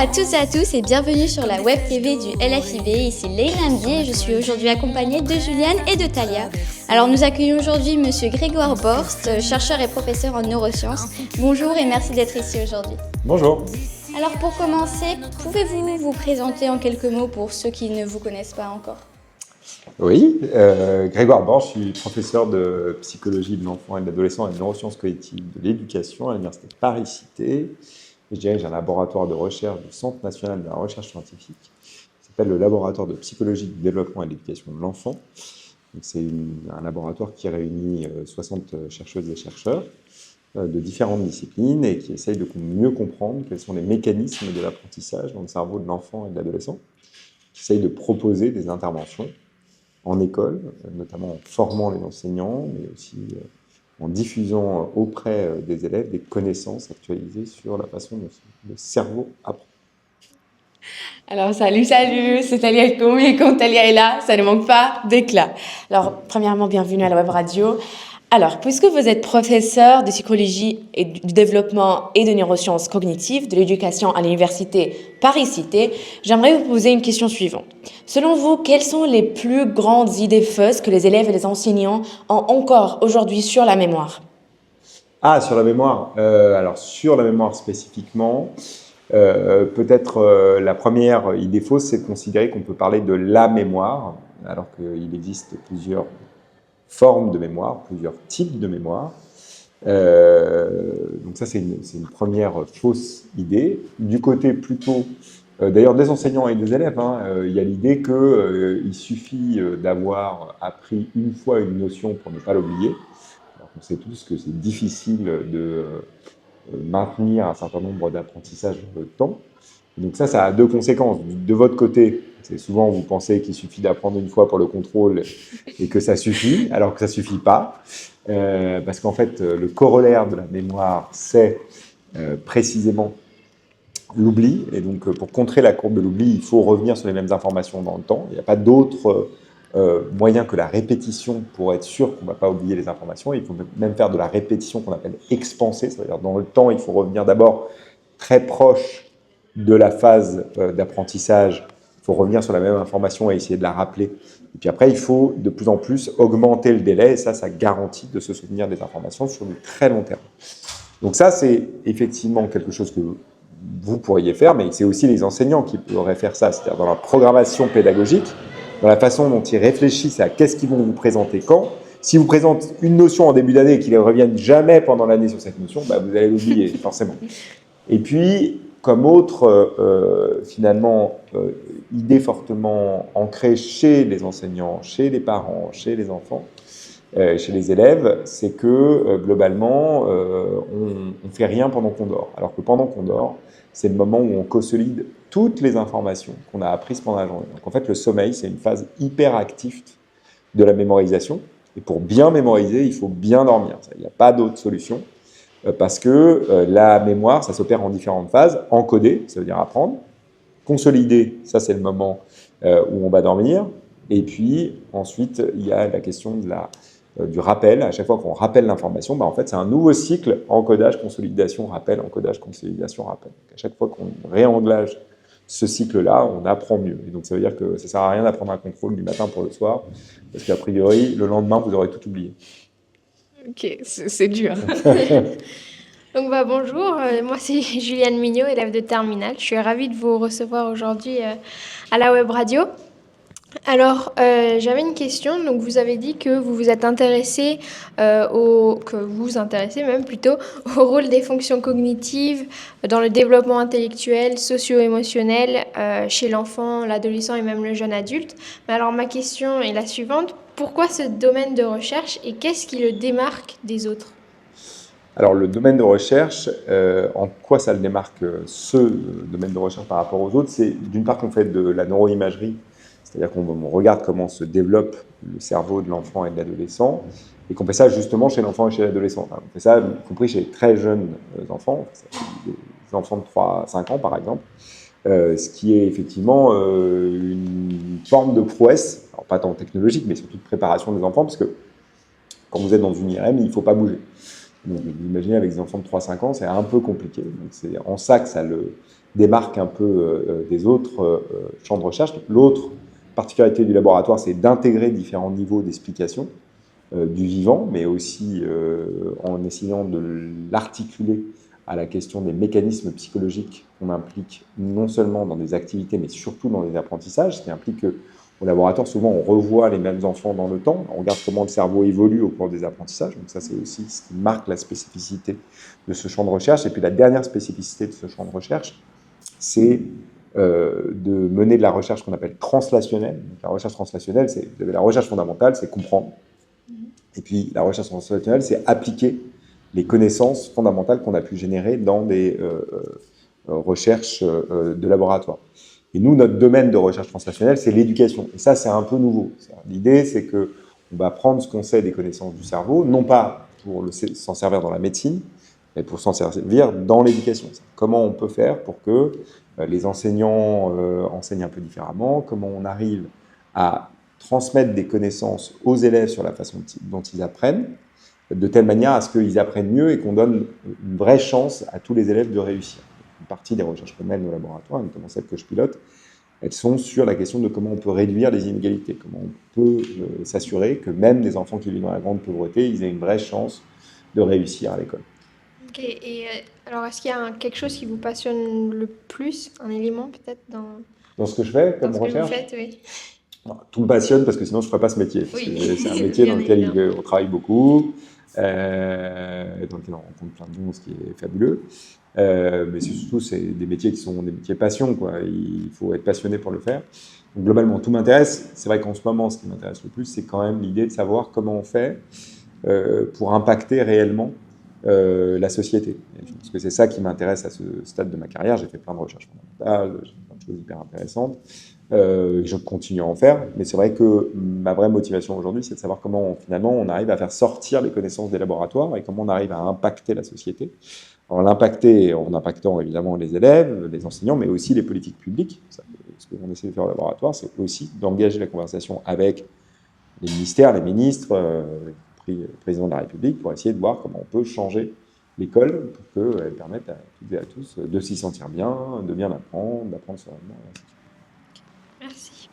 à toutes et à tous et bienvenue sur la web TV du LFIB. Ici Leïla Mdi et je suis aujourd'hui accompagnée de Juliane et de Talia. Alors nous accueillons aujourd'hui Monsieur Grégoire Borst, chercheur et professeur en neurosciences. Bonjour et merci d'être ici aujourd'hui. Bonjour. Alors pour commencer, pouvez-vous vous présenter en quelques mots pour ceux qui ne vous connaissent pas encore ? Oui, Grégoire Borst, je suis professeur de psychologie de l'enfant et de l'adolescent et de neurosciences cognitives de l'éducation à l'Université de Paris-Cité. Je dirige un laboratoire de recherche du Centre national de la recherche scientifique qui s'appelle le laboratoire de psychologie du développement et de l'éducation de l'enfant. C'est un laboratoire qui réunit 60 chercheuses et chercheurs de différentes disciplines et qui essaye de mieux comprendre quels sont les mécanismes de l'apprentissage dans le cerveau de l'enfant et de l'adolescent, qui essaye de proposer des interventions en école, notamment en formant les enseignants, mais aussi en diffusant auprès des élèves des connaissances actualisées sur la façon dont le cerveau apprend. Alors, salut, c'est Talia Elkoum, et quand Talia est là, ça ne manque pas d'éclat. Alors, premièrement, bienvenue à la Web Radio. Alors, puisque vous êtes professeur de psychologie et du développement et de neurosciences cognitives de l'éducation à l'Université Paris-Cité, j'aimerais vous poser une question suivante. Selon vous, quelles sont les plus grandes idées fausses que les élèves et les enseignants ont encore aujourd'hui sur la mémoire ? Sur la mémoire. Alors, sur la mémoire spécifiquement, peut-être la première idée fausse, c'est de considérer qu'on peut parler de la mémoire, alors qu'il existe plusieurs formes de mémoire, plusieurs types de mémoire. Donc ça, c'est une première fausse idée. Du côté plutôt, d'ailleurs des enseignants et des élèves, il y a l'idée qu'il suffit d'avoir appris une fois une notion pour ne pas l'oublier. On sait tous que c'est difficile de maintenir un certain nombre d'apprentissages dans le temps. Donc ça a deux conséquences. De votre côté, c'est souvent vous pensez qu'il suffit d'apprendre une fois pour le contrôle et que ça suffit, alors que ça suffit pas. Parce qu'en fait, le corollaire de la mémoire, c'est précisément l'oubli. Et donc, pour contrer la courbe de l'oubli, il faut revenir sur les mêmes informations dans le temps. Il n'y a pas d'autre moyen que la répétition pour être sûr qu'on ne va pas oublier les informations. Il faut même faire de la répétition qu'on appelle expansée. C'est-à-dire, dans le temps, il faut revenir d'abord très proche de la phase d'apprentissage. Il faut revenir sur la même information et essayer de la rappeler. Et puis après, il faut de plus en plus augmenter le délai. Et ça garantit de se souvenir des informations sur du très long terme. Donc ça, c'est effectivement quelque chose que vous pourriez faire, mais c'est aussi les enseignants qui pourraient faire ça. C'est-à-dire dans la programmation pédagogique, dans la façon dont ils réfléchissent à qu'est-ce qu'ils vont vous présenter quand. Si vous présentez une notion en début d'année et qu'ils ne reviennent jamais pendant l'année sur cette notion, vous allez l'oublier, forcément. Et puis, comme autre, idée fortement ancrée chez les enseignants, chez les parents, chez les enfants, chez les élèves, c'est que globalement, on ne fait rien pendant qu'on dort. Alors que pendant qu'on dort, c'est le moment où on consolide toutes les informations qu'on a apprises pendant la journée. Donc en fait, le sommeil, c'est une phase hyper active de la mémorisation. Et pour bien mémoriser, il faut bien dormir. Il n'y a pas d'autre solution. Parce que la mémoire, ça s'opère en différentes phases. Encoder, ça veut dire apprendre. Consolider, ça c'est le moment où on va dormir. Et puis ensuite, il y a la question du rappel. À chaque fois qu'on rappelle l'information, en fait, c'est un nouveau cycle: encodage, consolidation, rappel, encodage, consolidation, rappel. Donc, à chaque fois qu'on réenglage ce cycle-là, on apprend mieux. Et donc ça veut dire que ça ne sert à rien d'apprendre un contrôle du matin pour le soir, parce qu'a priori, le lendemain, vous aurez tout oublié. Ok, c'est dur. Donc bonjour, moi c'est Juliane Mignot, élève de terminale. Je suis ravie de vous recevoir aujourd'hui à la Web Radio. Alors, j'avais une question. Donc, vous avez dit que vous vous êtes intéressé au rôle des fonctions cognitives dans le développement intellectuel, socio-émotionnel chez l'enfant, l'adolescent et même le jeune adulte. Mais alors, ma question est la suivante. Pourquoi ce domaine de recherche et qu'est-ce qui le démarque des autres ? Alors, le domaine de recherche, en quoi ça le démarque, ce domaine de recherche par rapport aux autres ? C'est d'une part qu'on fait de la neuroimagerie, c'est-à-dire qu'on regarde comment se développe le cerveau de l'enfant et de l'adolescent, et qu'on fait ça justement chez l'enfant et chez l'adolescent. Enfin, on fait ça, y compris chez les très jeunes enfants, des enfants de 3-5 ans par exemple, ce qui est effectivement une forme de prouesse, alors pas tant technologique, mais surtout de préparation des enfants, parce que quand vous êtes dans une IRM, il ne faut pas bouger. Donc, vous imaginez, avec des enfants de 3-5 ans, c'est un peu compliqué. Donc, c'est en ça que ça démarque un peu des autres champs de recherche. L'autre particularité du laboratoire, c'est d'intégrer différents niveaux d'explication du vivant, mais aussi en essayant de l'articuler à la question des mécanismes psychologiques qu'on implique non seulement dans des activités, mais surtout dans les apprentissages, ce qui implique qu'au laboratoire, souvent, on revoit les mêmes enfants dans le temps, on regarde comment le cerveau évolue au cours des apprentissages, donc ça, c'est aussi ce qui marque la spécificité de ce champ de recherche. Et puis la dernière spécificité de ce champ de recherche, c'est de mener de la recherche qu'on appelle translationnelle. Donc, la recherche translationnelle, c'est vous avez la recherche fondamentale, c'est comprendre. Et puis la recherche translationnelle, c'est appliquer les connaissances fondamentales qu'on a pu générer dans des recherches de laboratoire. Et nous, notre domaine de recherche translationnelle, c'est l'éducation. Et ça, c'est un peu nouveau. L'idée, c'est qu'on va prendre ce qu'on sait des connaissances du cerveau, non pas pour s'en servir dans la médecine, mais pour s'en servir dans l'éducation. Comment on peut faire pour que les enseignants enseignent un peu différemment, comment on arrive à transmettre des connaissances aux élèves sur la façon dont ils apprennent, de telle manière à ce qu'ils apprennent mieux et qu'on donne une vraie chance à tous les élèves de réussir. Une partie des recherches qu'on mène au laboratoire, notamment celles que je pilote, elles sont sur la question de comment on peut réduire les inégalités, comment on peut s'assurer que même des enfants qui vivent dans la grande pauvreté, ils aient une vraie chance de réussir à l'école. Ok, et alors est-ce qu'il y a quelque chose qui vous passionne le plus, un élément peut-être dans ce que je fais comme dans ce recherche? que vous faites, oui. Tout me passionne parce que sinon je ne ferais pas ce métier. Oui. C'est un métier dans lequel Évidemment. on travaille beaucoup, dans lequel on rencontre plein de monde, ce qui est fabuleux. Mais surtout, c'est des métiers qui sont des métiers passion, quoi. Il faut être passionné pour le faire. Donc, globalement, tout m'intéresse. C'est vrai qu'en ce moment, ce qui m'intéresse le plus, c'est quand même l'idée de savoir comment on fait pour impacter réellement la société. Et je pense que c'est ça qui m'intéresse à ce stade de ma carrière. J'ai fait plein de recherches fondamentales, j'ai fait plein de choses hyper intéressantes. Je continue à en faire, mais c'est vrai que ma vraie motivation aujourd'hui, c'est de savoir comment finalement on arrive à faire sortir les connaissances des laboratoires et comment on arrive à impacter la société. Alors l'impacter en impactant évidemment les élèves, les enseignants, mais aussi les politiques publiques. Ce qu'on essaie de faire au laboratoire, c'est aussi d'engager la conversation avec les ministères, les ministres, y compris le président de la République, pour essayer de voir comment on peut changer l'école pour qu'elle permette à toutes et à tous de s'y sentir bien, de bien apprendre, d'apprendre sereinement. Merci.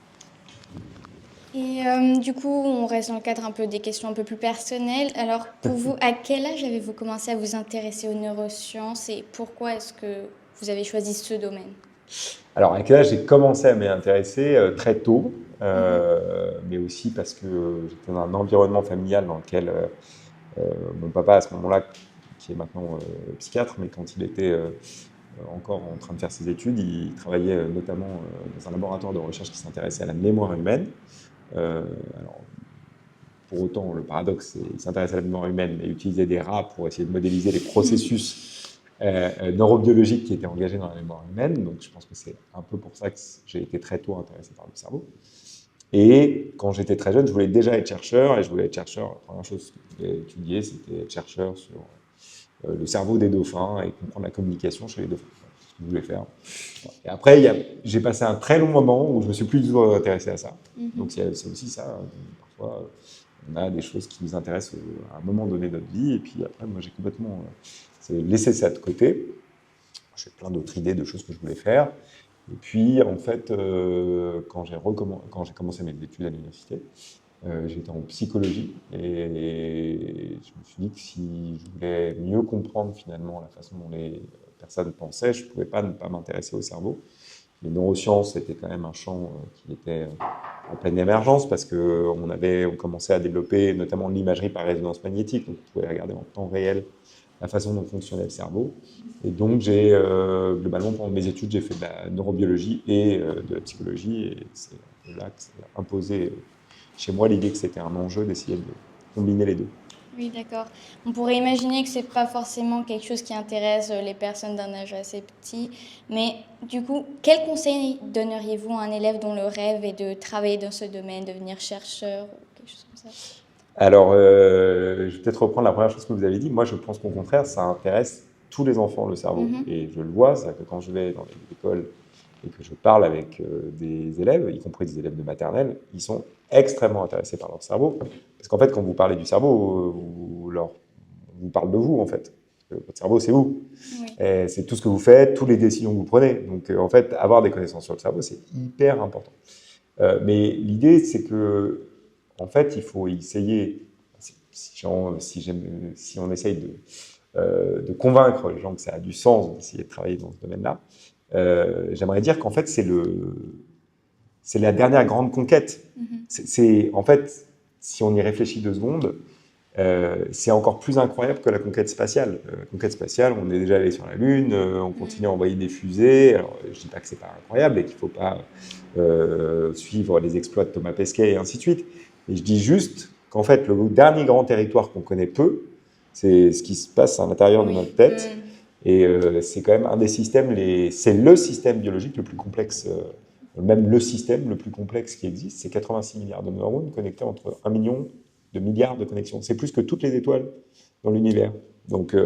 Et du coup, on reste dans le cadre un peu des questions un peu plus personnelles. Alors, pour vous, à quel âge avez-vous commencé à vous intéresser aux neurosciences et pourquoi est-ce que vous avez choisi ce domaine? Alors, à quel âge j'ai commencé à m'y intéresser? Très tôt, mais aussi parce que j'étais dans un environnement familial dans lequel mon papa, à ce moment-là, qui est maintenant psychiatre, mais quand il était encore en train de faire ses études, il travaillait notamment dans un laboratoire de recherche qui s'intéressait à la mémoire humaine. Alors, pour autant, le paradoxe, c'est qu'il s'intéressait à la mémoire humaine, mais utilisait des rats pour essayer de modéliser les processus neurobiologiques qui étaient engagés dans la mémoire humaine. Donc, je pense que c'est un peu pour ça que j'ai été très tôt intéressé par le cerveau. Et quand j'étais très jeune, je voulais déjà être chercheur, et je voulais être chercheur. La première chose que je voulais étudier, c'était être chercheur sur le cerveau des dauphins et comprendre la communication chez les dauphins. C'est ce que je voulais faire. Et après, j'ai passé un très long moment où je me suis plus du tout intéressé à ça. Donc c'est aussi ça. Parfois, on a des choses qui nous intéressent à un moment donné de notre vie, et puis après, moi, j'ai complètement laissé ça de côté. J'ai plein d'autres idées de choses que je voulais faire. Et puis, en fait, quand j'ai commencé mes études à l'université, j'étais en psychologie et je me suis dit que si je voulais mieux comprendre finalement la façon dont les personnes pensaient, je ne pouvais pas ne pas m'intéresser au cerveau. Les neurosciences était quand même un champ qui était en pleine émergence parce qu'on commençait à développer notamment l'imagerie par résonance magnétique, donc on pouvait regarder en temps réel la façon dont fonctionnait le cerveau. Et donc, globalement, pendant mes études, j'ai fait de la neurobiologie et de la psychologie. Et c'est là que ça a imposé chez moi l'idée que c'était un enjeu d'essayer de combiner les deux. Oui, d'accord. On pourrait imaginer que ce n'est pas forcément quelque chose qui intéresse les personnes d'un âge assez petit. Mais du coup, quel conseil donneriez-vous à un élève dont le rêve est de travailler dans ce domaine, devenir chercheur ou quelque chose comme ça? Alors, je vais peut-être reprendre la première chose que vous avez dit. Moi, je pense qu'au contraire, ça intéresse tous les enfants, le cerveau. Et je le vois, c'est que quand je vais dans les écoles et que je parle avec des élèves, y compris des élèves de maternelle, ils sont extrêmement intéressés par leur cerveau. Parce qu'en fait, quand vous parlez du cerveau, vous parlez de vous, en fait. Votre cerveau, c'est vous. Oui. Et c'est tout ce que vous faites, toutes les décisions que vous prenez. Donc, en fait, avoir des connaissances sur le cerveau, c'est hyper important. Mais l'idée, c'est que, en fait, il faut essayer, si on essaye de convaincre les gens que ça a du sens d'essayer de travailler dans ce domaine-là, j'aimerais dire qu'en fait, c'est la dernière grande conquête. En fait, si on y réfléchit 2 secondes, c'est encore plus incroyable que la conquête spatiale. La conquête spatiale, on est déjà allé sur la Lune, on continue à envoyer des fusées. Alors, je ne dis pas que c'est pas incroyable et qu'il ne faut pas suivre les exploits de Thomas Pesquet et ainsi de suite. Mais je dis juste qu'en fait, le dernier grand territoire qu'on connaît peu, c'est ce qui se passe à l'intérieur de notre tête. Et c'est quand même un des systèmes, c'est le système biologique le plus complexe, même le système le plus complexe qui existe. C'est 86 milliards de neurones connectés entre 1 million de milliards de connexions. C'est plus que toutes les étoiles dans l'univers. Donc,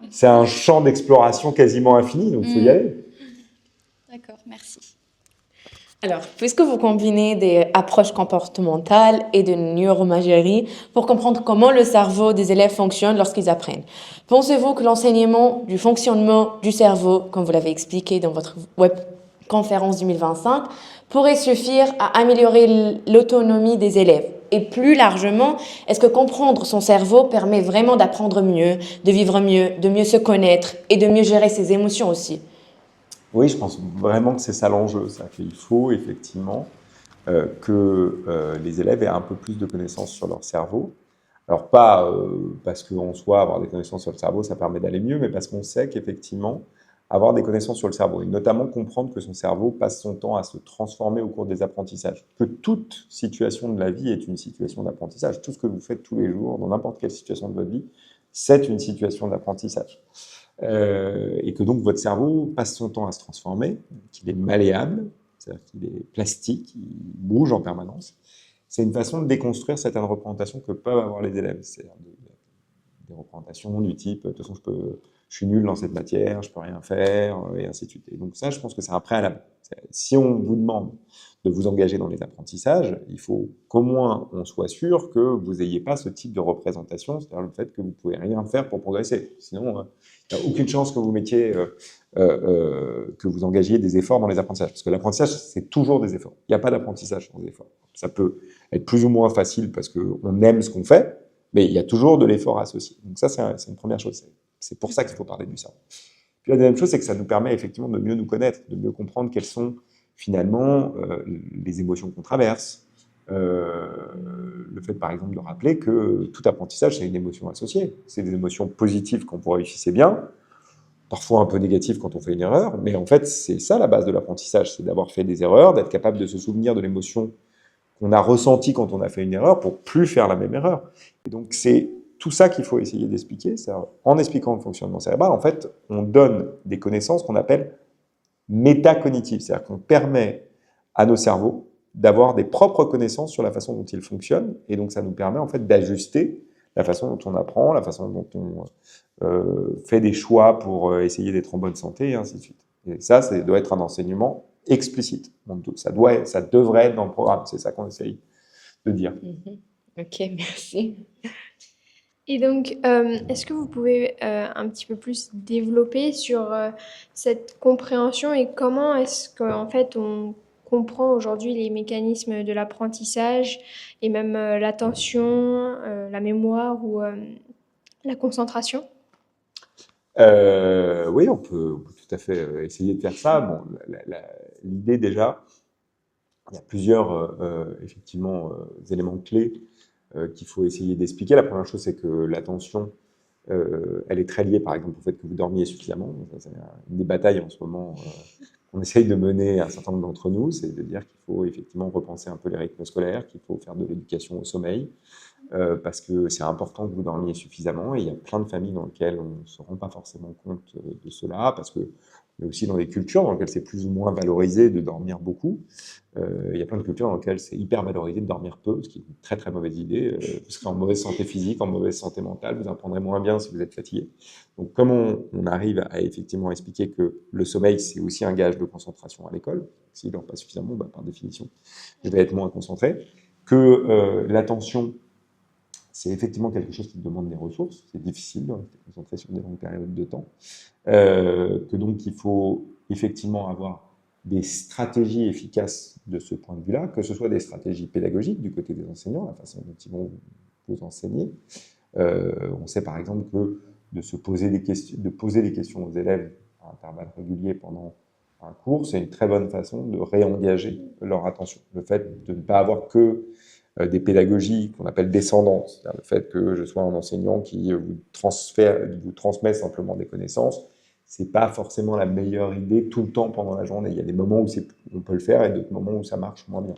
c'est un champ d'exploration quasiment infini, donc il faut y aller. D'accord, merci. Alors, puisque vous combinez des approches comportementales et de neuroimagerie pour comprendre comment le cerveau des élèves fonctionne lorsqu'ils apprennent, pensez-vous que l'enseignement du fonctionnement du cerveau, comme vous l'avez expliqué dans votre webconférence 2025, pourrait suffire à améliorer l'autonomie des élèves? Et plus largement, est-ce que comprendre son cerveau permet vraiment d'apprendre mieux, de vivre mieux, de mieux se connaître et de mieux gérer ses émotions aussi? Oui, je pense vraiment que c'est ça l'enjeu. C'est-à-dire qu'il faut effectivement que les élèves aient un peu plus de connaissances sur leur cerveau. Alors pas parce qu'en soi, avoir des connaissances sur le cerveau, ça permet d'aller mieux, mais parce qu'on sait qu'effectivement, avoir des connaissances sur le cerveau, et notamment comprendre que son cerveau passe son temps à se transformer au cours des apprentissages, que toute situation de la vie est une situation d'apprentissage. Tout ce que vous faites tous les jours, dans n'importe quelle situation de votre vie, c'est une situation d'apprentissage. Et que donc votre cerveau passe son temps à se transformer, qu'il est malléable, c'est-à-dire qu'il est plastique, il bouge en permanence. C'est une façon de déconstruire certaines représentations que peuvent avoir les élèves. C'est-à-dire des représentations du type, de toute façon, je suis nul dans cette matière, je peux rien faire, et ainsi de suite. Et donc ça, je pense que c'est un préalable. Si on vous demande de vous engager dans les apprentissages, il faut qu'au moins on soit sûr que vous n'ayez pas ce type de représentation, c'est-à-dire le fait que vous ne pouvez rien faire pour progresser. Sinon, il n'y a aucune chance que vous mettiez, que vous engagiez des efforts dans les apprentissages. Parce que l'apprentissage, c'est toujours des efforts. Il n'y a pas d'apprentissage sans efforts. Ça peut être plus ou moins facile parce qu'on aime ce qu'on fait, mais il y a toujours de l'effort associé. Donc ça, c'est une première chose. C'est pour ça qu'il faut parler du cerveau. Puis la deuxième chose, c'est que ça nous permet effectivement de mieux nous connaître, de mieux comprendre quelles sont finalement les émotions qu'on traverse. Le fait, par exemple, de rappeler que tout apprentissage, c'est une émotion associée. C'est des émotions positives quand vous réussissez bien, parfois un peu négatives quand on fait une erreur, mais en fait, c'est ça la base de l'apprentissage, c'est d'avoir fait des erreurs, d'être capable de se souvenir de l'émotion qu'on a ressentie quand on a fait une erreur pour plus faire la même erreur. Et donc, c'est tout ça qu'il faut essayer d'expliquer. En expliquant le fonctionnement cérébral, en fait, on donne des connaissances qu'on appelle métacognitives, c'est-à-dire qu'on permet à nos cerveaux d'avoir des propres connaissances sur la façon dont ils fonctionnent, et donc ça nous permet en fait d'ajuster la façon dont on apprend, la façon dont on fait des choix pour essayer d'être en bonne santé, et ainsi de suite. Et ça doit être un enseignement explicite. Donc, ça devrait être dans le programme, c'est ça qu'on essaye de dire. Ok, merci. Et donc, est-ce que vous pouvez un petit peu plus développer sur cette compréhension et comment est-ce qu'en fait on comprend aujourd'hui les mécanismes de l'apprentissage et même l'attention, la mémoire ou la concentration? Oui, on peut tout à fait essayer de faire ça. Bon, l'idée déjà, il y a plusieurs effectivement éléments clés qu'il faut essayer d'expliquer. La première chose, c'est que l'attention, elle est très liée, par exemple, au fait que vous dormiez suffisamment. C'est une des batailles en ce moment qu'on essaye de mener un certain nombre d'entre nous, c'est de dire qu'il faut effectivement repenser un peu les rythmes scolaires, qu'il faut faire de l'éducation au sommeil, parce que c'est important que vous dormiez suffisamment. Et il y a plein de familles dans lesquelles on ne se rend pas forcément compte de cela, parce que mais aussi dans des cultures dans lesquelles c'est plus ou moins valorisé de dormir beaucoup. Il y a plein de cultures dans lesquelles c'est hyper valorisé de dormir peu, ce qui est une très très mauvaise idée. Vous serez en mauvaise santé physique, en mauvaise santé mentale, vous apprendrez moins bien si vous êtes fatigué. Donc comment on arrive à effectivement expliquer que le sommeil, c'est aussi un gage de concentration à l'école. S'il ne dort pas suffisamment, par définition, je vais être moins concentré. Que l'attention, c'est effectivement quelque chose qui demande des ressources, c'est difficile de rester concentré sur des longues périodes de temps, que donc il faut effectivement avoir des stratégies efficaces de ce point de vue-là, que ce soit des stratégies pédagogiques du côté des enseignants, la façon dont ils vont vous enseigner. On sait par exemple que de poser des questions aux élèves à intervalles réguliers pendant un cours, c'est une très bonne façon de réengager leur attention. Le fait de ne pas avoir que des pédagogies qu'on appelle descendantes, c'est-à-dire le fait que je sois un enseignant qui vous transmet simplement des connaissances, c'est pas forcément la meilleure idée tout le temps pendant la journée. Il y a des moments où on peut le faire et d'autres moments où ça marche moins bien.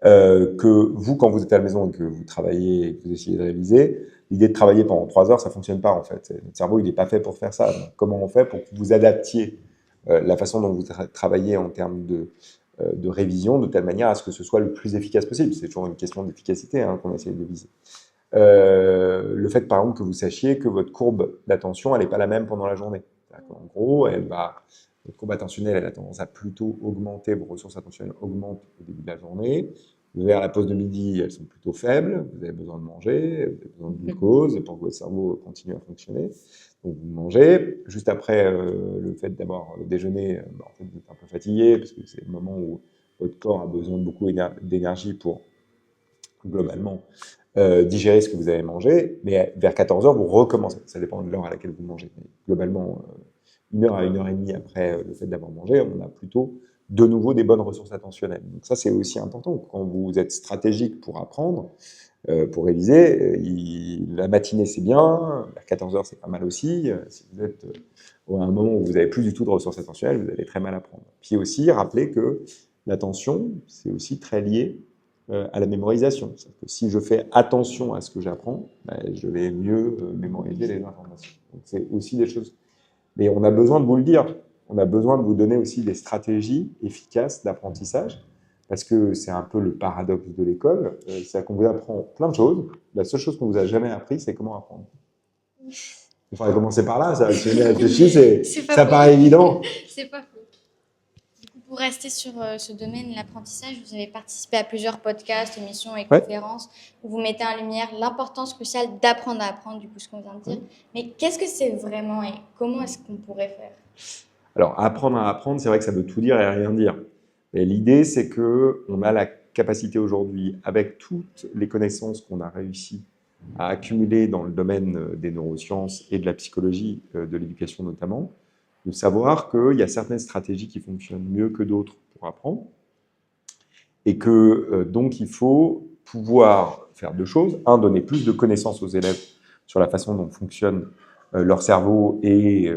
Que vous, quand vous êtes à la maison et que vous travaillez et que vous essayez de réviser, l'idée de travailler pendant 3 heures, ça fonctionne pas en fait. Notre cerveau, il n'est pas fait pour faire ça. Donc, comment on fait pour que vous adaptiez la façon dont vous travaillez en termes de révision de telle manière à ce que ce soit le plus efficace possible. C'est toujours une question d'efficacité qu'on essaie de viser. Le fait, par exemple, que vous sachiez que votre courbe d'attention, elle n'est pas la même pendant la journée. En gros, votre courbe attentionnelle, elle a tendance à plutôt augmenter, vos ressources attentionnelles augmentent au début de la journée. Vers la pause de midi, elles sont plutôt faibles, vous avez besoin de manger, vous avez besoin de glucose pour que votre cerveau continue à fonctionner. Donc vous mangez. Juste après le fait d'avoir déjeuné, en fait, vous êtes un peu fatigué, parce que c'est le moment où votre corps a besoin de beaucoup d'énergie pour, globalement, digérer ce que vous avez mangé. Mais vers 14 heures, vous recommencez. Ça dépend de l'heure à laquelle vous mangez. Mais globalement, 1 heure à 1 heure et demie après le fait d'avoir mangé, on a plutôt de nouveau des bonnes ressources attentionnelles. Donc ça, c'est aussi important. Quand vous êtes stratégique pour apprendre, pour réviser, la matinée, c'est bien, à 14 heures, c'est pas mal aussi. Si vous êtes à un moment où vous n'avez plus du tout de ressources attentionnelles, vous allez très mal apprendre. Puis aussi, rappelez que l'attention, c'est aussi très lié à la mémorisation. C'est-à-dire que si je fais attention à ce que j'apprends, je vais mieux mémoriser les informations. Donc c'est aussi des choses... Mais on a besoin de vous le dire. On a besoin de vous donner aussi des stratégies efficaces d'apprentissage, parce que c'est un peu le paradoxe de l'école, c'est qu'on vous apprend plein de choses. La seule chose qu'on vous a jamais appris, c'est comment apprendre. Il faudrait commencer par là, ça. Si on y réfléchit, ça paraît évident. C'est pas faux. Du coup, pour rester sur ce domaine, l'apprentissage, vous avez participé à plusieurs podcasts, émissions et conférences où vous mettez en lumière l'importance cruciale d'apprendre à apprendre, du coup, ce qu'on vient de dire. Mais qu'est-ce que c'est vraiment et comment est-ce qu'on pourrait faire ? Alors, apprendre à apprendre, c'est vrai que ça veut tout dire et rien dire. Et l'idée, c'est qu'on a la capacité aujourd'hui, avec toutes les connaissances qu'on a réussi à accumuler dans le domaine des neurosciences et de la psychologie, de l'éducation notamment, de savoir qu'il y a certaines stratégies qui fonctionnent mieux que d'autres pour apprendre, et que donc il faut pouvoir faire 2 choses. Donner plus de connaissances aux élèves sur la façon dont fonctionne leur cerveau et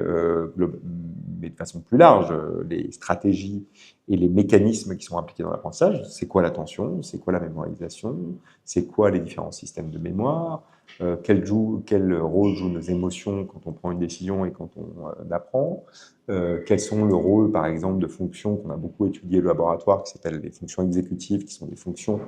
mais de façon plus large, les stratégies et les mécanismes qui sont impliqués dans l'apprentissage. C'est quoi l'attention? C'est quoi la mémorisation? C'est quoi les différents systèmes de mémoire? Quel rôle jouent nos émotions quand on prend une décision et quand on apprend? Quels sont le rôle, par exemple, de fonctions qu'on a beaucoup étudiées au laboratoire, qui s'appellent les fonctions exécutives, qui sont des fonctions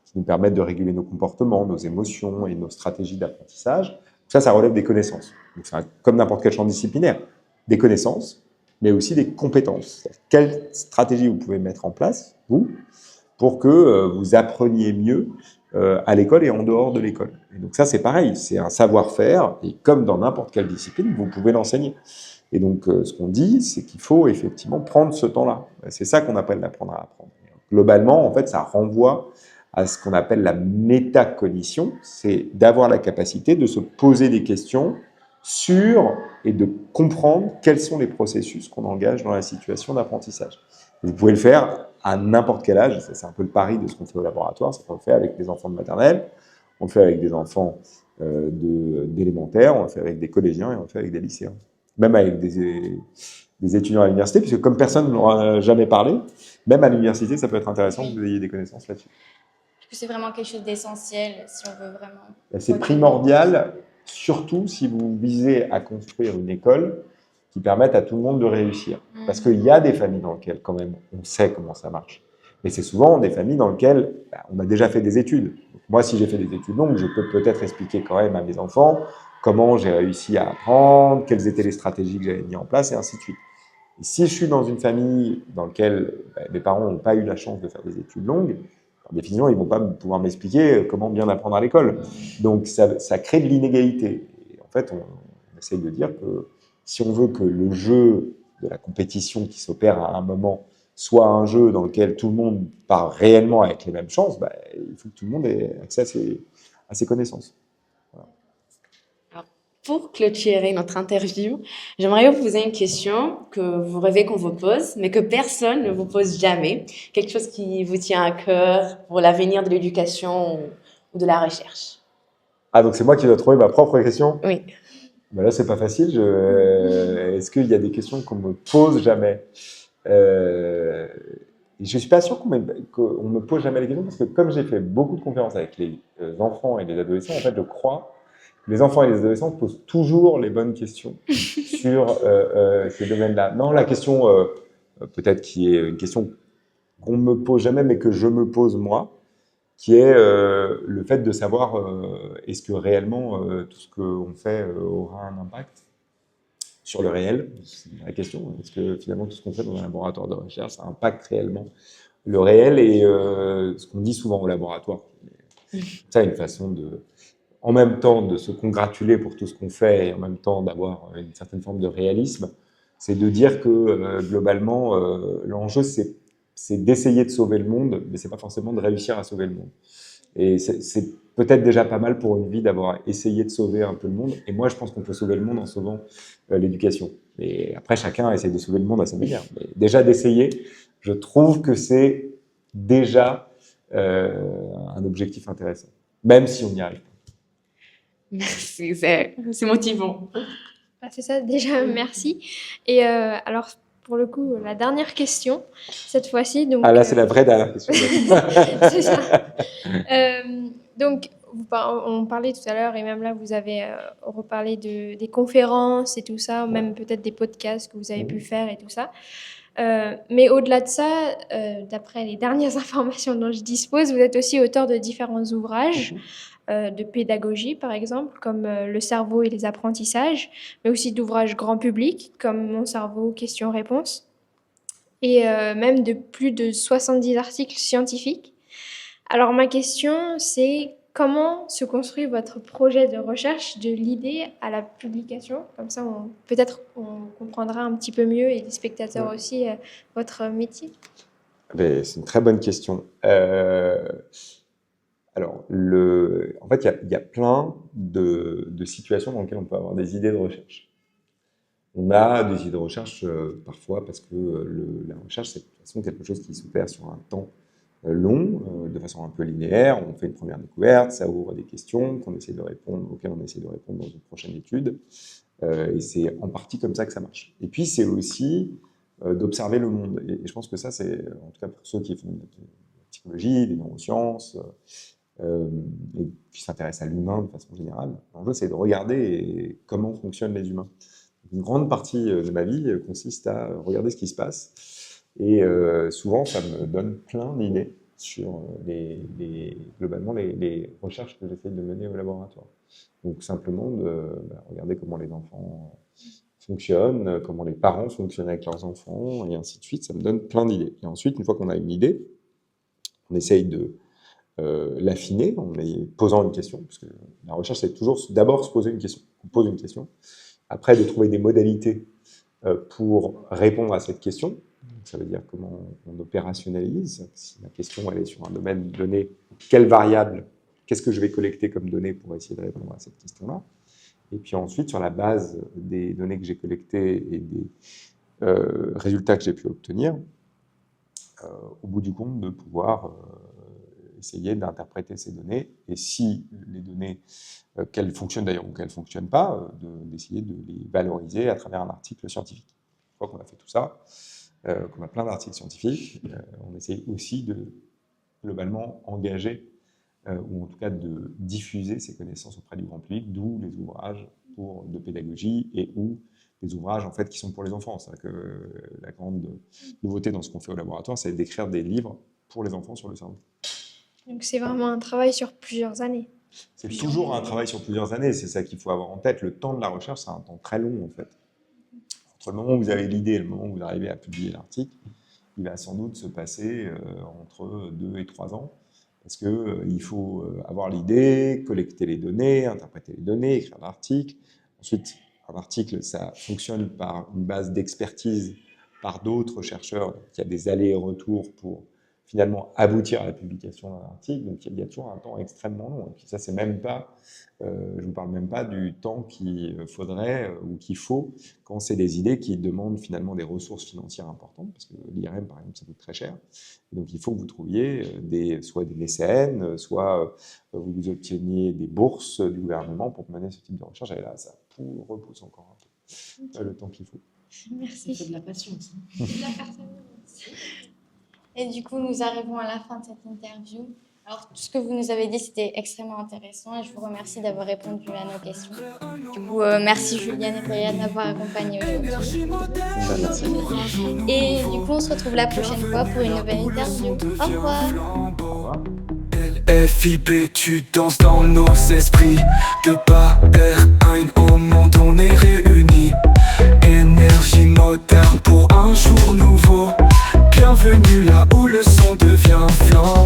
qui nous permettent de réguler nos comportements, nos émotions et nos stratégies d'apprentissage. Ça relève des connaissances. Donc, c'est comme n'importe quel champ disciplinaire. Des connaissances, mais aussi des compétences. Quelle stratégie vous pouvez mettre en place, vous, pour que vous appreniez mieux à l'école et en dehors de l'école. Et donc ça, c'est pareil, c'est un savoir-faire, et comme dans n'importe quelle discipline, vous pouvez l'enseigner. Et donc, ce qu'on dit, c'est qu'il faut effectivement prendre ce temps-là. C'est ça qu'on appelle l'apprendre à apprendre. Globalement, en fait, ça renvoie à ce qu'on appelle la métacognition, c'est d'avoir la capacité de se poser des questions sur et de comprendre quels sont les processus qu'on engage dans la situation d'apprentissage. Vous pouvez le faire à n'importe quel âge, c'est un peu le pari de ce qu'on fait au laboratoire, c'est qu'on le fait avec des enfants de maternelle, on le fait avec des enfants d'élémentaire, on le fait avec des collégiens et on le fait avec des lycéens. Même avec des étudiants à l'université, puisque comme personne ne leur a jamais parlé, même à l'université, ça peut être intéressant que vous ayez des connaissances là-dessus. C'est vraiment quelque chose d'essentiel si on veut vraiment... C'est primordial, surtout si vous visez à construire une école qui permette à tout le monde de réussir. Parce qu'il y a des familles dans lesquelles, quand même, on sait comment ça marche. Mais c'est souvent des familles dans lesquelles on a déjà fait des études. Donc, moi, si j'ai fait des études longues, je peux peut-être expliquer quand même à mes enfants comment j'ai réussi à apprendre, quelles étaient les stratégies que j'avais mises en place, et ainsi de suite. Et si je suis dans une famille dans laquelle mes parents n'ont pas eu la chance de faire des études longues, par définition, ils ne vont pas pouvoir m'expliquer comment bien apprendre à l'école. Donc, ça crée de l'inégalité. Et en fait, on essaye de dire que si on veut que le jeu de la compétition qui s'opère à un moment soit un jeu dans lequel tout le monde part réellement avec les mêmes chances, bah, il faut que tout le monde ait accès à ses connaissances. Alors, pour clôturer notre interview, j'aimerais vous poser une question que vous rêvez qu'on vous pose, mais que personne ne vous pose jamais. Quelque chose qui vous tient à cœur pour l'avenir de l'éducation ou de la recherche. Ah, donc c'est moi qui dois trouver ma propre question? Oui. Ben là, c'est pas facile. Est-ce qu'il y a des questions qu'on me pose jamais? Je suis pas sûr qu'on me pose jamais les questions parce que comme j'ai fait beaucoup de conférences avec les enfants et les adolescents, en fait, je crois que les enfants et les adolescents posent toujours les bonnes questions sur ces domaines-là. Non, la question, peut-être qui est une question qu'on me pose jamais, mais que je me pose moi, qui est le fait de savoir est-ce que réellement tout ce qu'on fait aura un impact sur le réel. C'est la question. Est-ce que finalement tout ce qu'on fait dans un laboratoire de recherche, ça impacte réellement le réel et ce qu'on dit souvent au laboratoire. Ça, une façon de, en même temps, de se congratuler pour tout ce qu'on fait et en même temps d'avoir une certaine forme de réalisme, c'est de dire que globalement, l'enjeu, c'est d'essayer de sauver le monde, mais c'est pas forcément de réussir à sauver le monde. Et c'est peut-être déjà pas mal pour une vie d'avoir essayé de sauver un peu le monde. Et moi, je pense qu'on peut sauver le monde en sauvant l'éducation. Et après, chacun essaie de sauver le monde à sa manière. Mais déjà d'essayer, je trouve que c'est déjà un objectif intéressant, même si on n'y arrive pas. Merci, c'est motivant. Ah, c'est ça, déjà, merci. Et alors, pour le coup, la dernière question, cette fois-ci. Donc, Ah là, c'est la vraie dernière question. c'est ça. Donc, on parlait tout à l'heure, et même là, vous avez reparlé des conférences et tout ça, même peut-être des podcasts que vous avez pu faire et tout ça. Mais au-delà de ça, d'après les dernières informations dont je dispose, vous êtes aussi auteur de différents ouvrages de pédagogie, par exemple, comme Le cerveau et les apprentissages, mais aussi d'ouvrages grand public, comme Mon cerveau, questions-réponses, et même de plus de 70 articles scientifiques. Alors ma question, c'est comment se construit votre projet de recherche de l'idée à la publication? Comme ça, peut-être on comprendra un petit peu mieux, et les spectateurs aussi, votre métier. C'est une très bonne question. Alors, en fait, il y a plein de situations dans lesquelles on peut avoir des idées de recherche. On a des idées de recherche parfois parce que la recherche, c'est de toute façon quelque chose qui s'opère sur un temps long, de façon un peu linéaire. On fait une première découverte, ça ouvre des questions auxquelles on essaie de répondre dans une prochaine étude. Et c'est en partie comme ça que ça marche. Et puis, c'est aussi d'observer le monde. Et je pense que ça, c'est, en tout cas pour ceux qui font de la psychologie, des neurosciences, et qui s'intéressent à l'humain de façon générale, l'enjeu, c'est de regarder comment fonctionnent les humains. Une grande partie de ma vie consiste à regarder ce qui se passe. Et souvent, ça me donne plein d'idées sur globalement les recherches que j'essaie de mener au laboratoire. Donc simplement de regarder comment les enfants fonctionnent, comment les parents fonctionnent avec leurs enfants, et ainsi de suite. Ça me donne plein d'idées. Et ensuite, une fois qu'on a une idée, on essaye de l'affiner en posant une question, parce que la recherche, c'est toujours d'abord se poser une question. On pose une question. Après, de trouver des modalités pour répondre à cette question. Donc, ça veut dire comment on opérationnalise. Si la question elle est sur un domaine donné, quelle variable, qu'est-ce que je vais collecter comme données pour essayer de répondre à cette question-là. Et puis ensuite, sur la base des données que j'ai collectées et des résultats que j'ai pu obtenir, au bout du compte, de pouvoir essayer d'interpréter ces données, et si les données, qu'elles fonctionnent d'ailleurs ou qu'elles ne fonctionnent pas, d'essayer de les valoriser à travers un article scientifique. Une fois qu'on a fait tout ça, qu'on a plein d'articles scientifiques, on essaye aussi de globalement engager, ou en tout cas de diffuser ces connaissances auprès du grand public, d'où les ouvrages de pédagogie et ou des ouvrages en fait qui sont pour les enfants. C'est-à-dire que la grande nouveauté dans ce qu'on fait au laboratoire, c'est d'écrire des livres pour les enfants sur le cerveau. Donc c'est vraiment un travail sur plusieurs années. C'est toujours un travail sur plusieurs années, c'est ça qu'il faut avoir en tête. Le temps de la recherche, c'est un temps très long en fait. Entre le moment où vous avez l'idée et le moment où vous arrivez à publier l'article, il va sans doute se passer entre 2 et 3 ans. parce que il faut avoir l'idée, collecter les données, interpréter les données, écrire un article. Ensuite, un article, ça fonctionne par une base d'expertise par d'autres chercheurs. Donc, il y a des allers et retours pour finalement aboutir à la publication d'un article. Donc, il y a toujours un temps extrêmement long. Et puis ça, c'est même pas, je vous parle même pas du temps qu'il faudrait ou qu'il faut quand c'est des idées qui demandent finalement des ressources financières importantes, parce que l'IRM, par exemple, ça coûte très cher. Et donc, il faut que vous trouviez soit des mécènes, soit vous obteniez des bourses du gouvernement pour mener ce type de recherche. Et là, ça repousse encore un peu le temps qu'il faut. Merci. C'est de la patience. Et du coup, nous arrivons à la fin de cette interview. Alors, tout ce que vous nous avez dit, c'était extrêmement intéressant et je vous remercie d'avoir répondu à nos questions. Du coup, merci Juliane et Talia de m'avoir accompagnée aujourd'hui. Merci. Et du coup, on se retrouve la prochaine fois pour une nouvelle interview. Au revoir. Au revoir. FIB, tu danses dans nos esprits. De bas R1 au monde, on est réunis. Énergie moderne pour un jour nouveau. Bienvenue là où le son devient flamme.